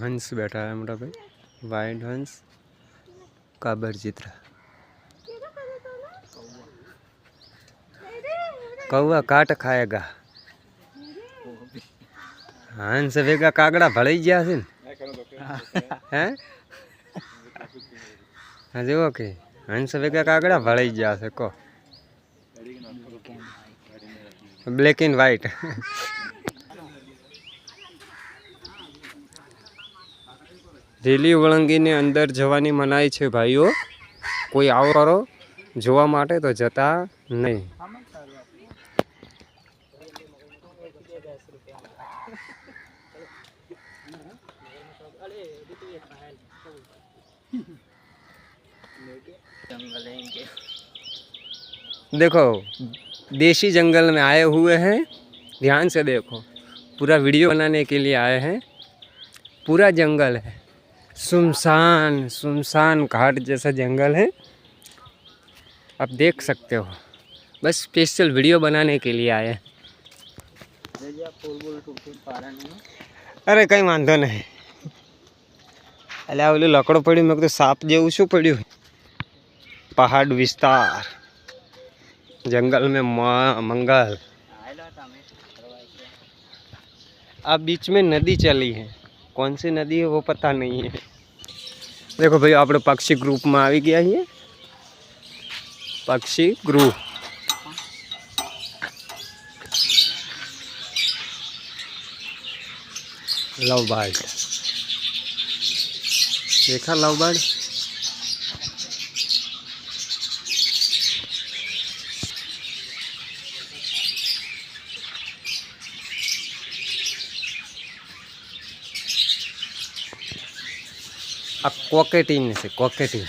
हंस बैठा है मोटा भाई, वाइट हंस, काबर चित्र, कौआ काट खाएगा। हंस वेगा कागड़ा भलाई गया से हैं हाँ जो के हंस वेगा कागड़ा भलाई गया से को ब्लैक एंड व्हाइट। રેલી વળંગીને અંદર જવાની મનાઈ છે ભાઈઓ, કોઈ આવો કરો જોવા માટે તો જતા નહીં। देखो देसी जंगल में आए हुए हैं, ध्यान से देखो, पूरा वीडियो बनाने के लिए आए हैं। पूरा जंगल है, सुनसान सुनसान घाट जैसा जंगल है, आप देख सकते हो। बस स्पेशल वीडियो बनाने के लिए आए हैं। अरे कहीं वांधो नहीं, अरे ओलू लकड़ो पड़ू, मैं तो साप जेवू शू पड़ू। पहाड़ विस्तार, जंगल में मंगल। अब बीच में नदी चली है, कौन सी नदी है वो पता नहीं है। देखो भाई आप पक्षी ग्रुप में आ गया है, पक्षी ग्रुप। लव बर्ड देखा, लव बर्ड अब कोकेटिन से कोकेटिन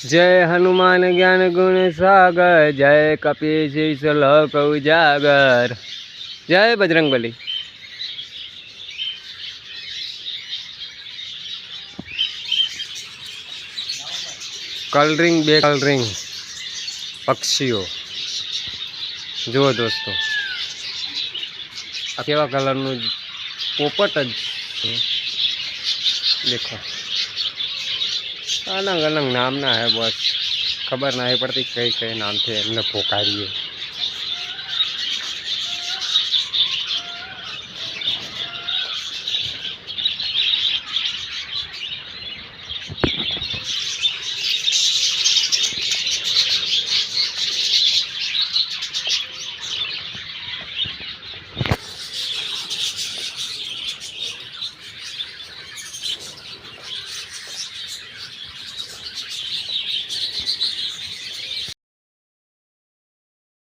जय हनुमान ज्ञान गुण सागर, जय कपीश लोक उजागर, जय बजरंगबली। कलरिंग बे कलरिंग पक्षीओ जो दोस्तों आ केवा कलरनु पोपट ज देखो, अलग अलग नाम ना है, बस खबर नहीं पड़ती कई कई नाम थे हमने पोकारिए।